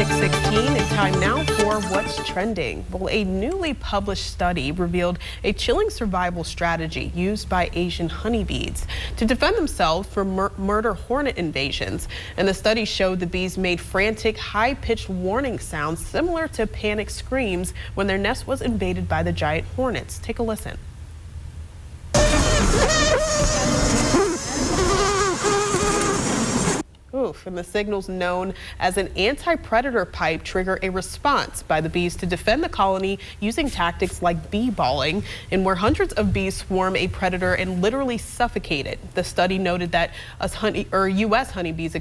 6:16, and time now for What's Trending. Well, a newly published study revealed a chilling survival strategy used by Asian honeybees to defend themselves from murder hornet invasions. And the study showed the bees made frantic, high-pitched warning sounds similar to panic screams when their nest was invaded by the giant hornets. Take a listen. And the signals known as an anti-predator pipe trigger a response by the bees to defend the colony using tactics like bee balling, and where hundreds of bees swarm a predator and literally suffocate it. The study noted that U.S. honeybees,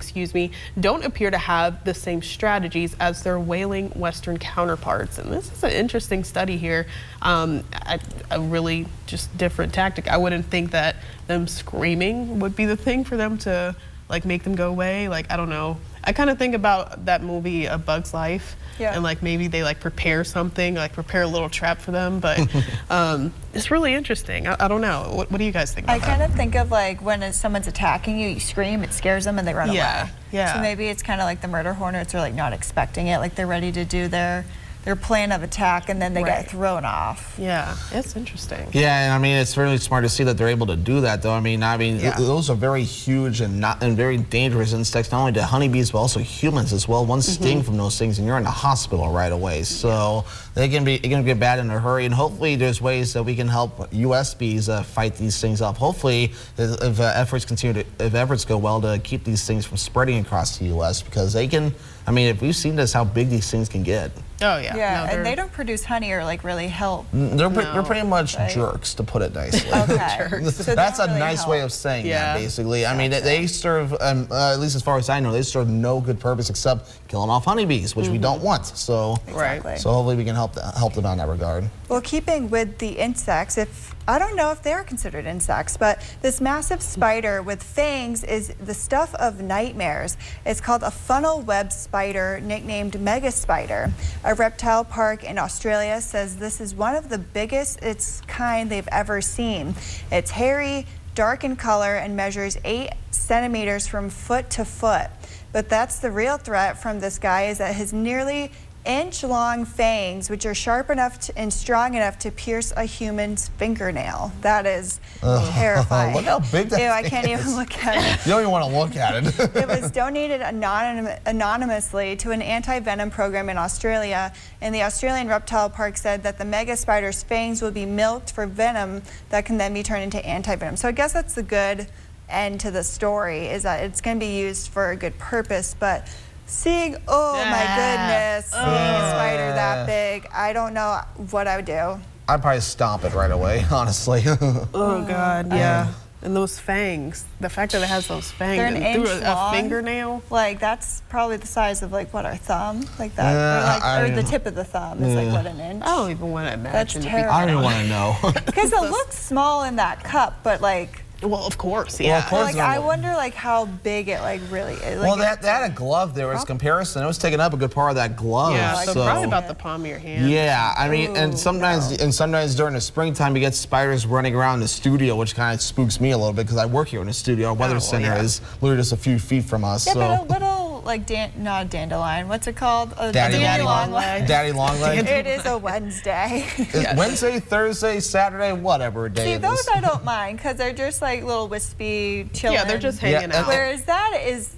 don't appear to have the same strategies as their whaling Western counterparts. And this is an interesting study here. A really just different tactic. I wouldn't think that them screaming would be the thing for them to make them go away. I don't know. I kind of think about that movie A Bug's Life, and maybe they prepare something, prepare a little trap for them, but it's really interesting. I don't know. What do you guys think about that? I kind of think of when someone's attacking you, you scream, it scares them and they run away. Yeah. So maybe it's kind of like the murder hornets are not expecting it, they're ready to do their plan of attack, and then they get thrown off. Yeah, it's interesting. Yeah, and I mean, it's really smart to see that they're able to do that, though. I mean, those are very huge and very dangerous insects, not only to honeybees, but also humans as well. One sting from those things, and you're in the hospital right away. So they can get bad in a hurry, and hopefully there's ways that we can help U.S. bees fight these things up. Hopefully, if efforts go well to keep these things from spreading across the U.S., because they can. I mean, if we've seen this, how big these things can get. Oh yeah. Yeah, and they don't produce honey or really help. They're pretty much jerks, to put it nicely. Okay. So that's a nice way of saying that, basically. I mean, they serve, at least as far as I know, they serve no good purpose except killing off honeybees, which we don't want. So, so hopefully we can help them out in that regard. Well, keeping with the insects, I don't know if they're considered insects, but this massive spider with fangs is the stuff of nightmares. It's called a funnel web spider, nicknamed mega spider. A reptile park in Australia says this is one of the biggest its kind they've ever seen. It's hairy, dark in color, and measures 8 centimeters from foot to foot. But that's the real threat from this guy, is that his nearly inch-long fangs, which are sharp enough and strong enough to pierce a human's fingernail. That is terrifying. Look how big that I can't even look at it. You don't even want to look at it. It was donated anonymously to an anti-venom program in Australia, and the Australian Reptile Park said that the mega spider's fangs will be milked for venom that can then be turned into anti-venom. So I guess that's the good end to the story, is that it's going to be used for a good purpose, but seeing, my goodness, seeing a spider that big, I don't know what I would do. I'd probably stomp it right away, honestly. Oh, God, yeah. And those fangs, the fact that it has those fangs They're an inch through a long. fingernail. That's probably the size of what, our thumb? Like that, or the tip of the thumb is what, an inch? I don't even want to imagine. That's terrible. I don't even want to know. Because it looks small in that cup, but well, of course, Well, of course I wonder how big it really is. Well, that had a glove there as comparison. It was taking up a good part of that glove. Yeah, so probably about the palm of your hand. Yeah, I mean, and sometimes during the springtime you get spiders running around the studio, which kind of spooks me a little bit because I work here in the studio. Our weather center is literally just a few feet from us. Yeah, but a little not a dandelion. What's it called? Daddy Longleg. Daddy Longleg. It is a Wednesday. Wednesday, Thursday, Saturday, whatever day it is. See, those I don't mind because they're just little wispy, chilling. Yeah, they're just hanging out. Whereas that is...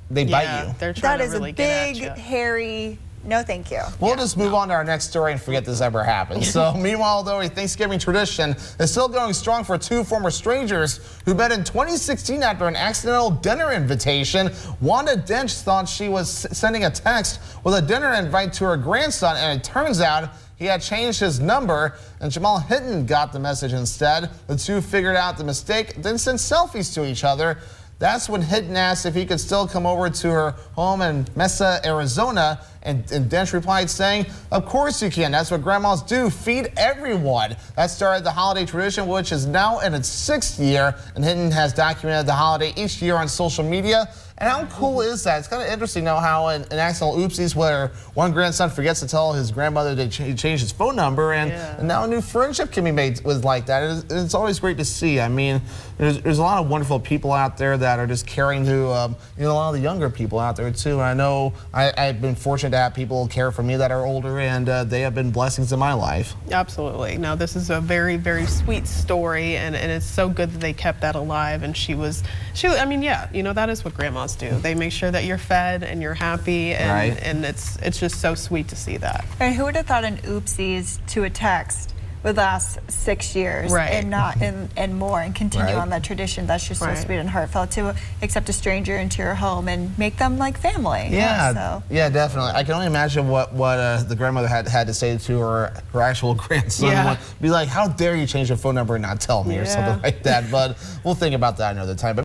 They bite you. They're trying to really a big, big, hairy... No, thank you. We'll just move on to our next story and forget this ever happened. So, meanwhile, though, a Thanksgiving tradition is still going strong for 2 former strangers who met in 2016 after an accidental dinner invitation. Wanda Dench thought she was sending a text with a dinner invite to her grandson, and it turns out he had changed his number, and Jamal Hinton got the message instead. The two figured out the mistake, then sent selfies to each other. That's when Hinton asked if he could still come over to her home in Mesa, Arizona, And Dench replied saying, "Of course you can. That's what grandmas do. Feed everyone." That started the holiday tradition, which is now in its 6th year. And Hinton has documented the holiday each year on social media. And how cool is that? It's kind of interesting now how an accidental oopsies where one grandson forgets to tell his grandmother to change his phone number, and now a new friendship can be made with like that. It's always great to see. I mean, there's a lot of wonderful people out there that are just caring to a lot of the younger people out there too. And I know I've been fortunate to have people care for me that are older, and they have been blessings in my life. Absolutely. No, this is a very, very sweet story, and it's so good that they kept that alive. And I mean, yeah, that is what grandmas do. They make sure that you're fed and you're happy, and it's just so sweet to see that. And who would have thought an oopsies to a text would last 6 years and more, and continue on that tradition? That's just so sweet and heartfelt to accept a stranger into your home and make them like family. Yeah, yeah, definitely. I can only imagine what the grandmother had to say to her actual grandson. Be like, "How dare you change your phone number and not tell me," or something like that. But we'll think about that another time. But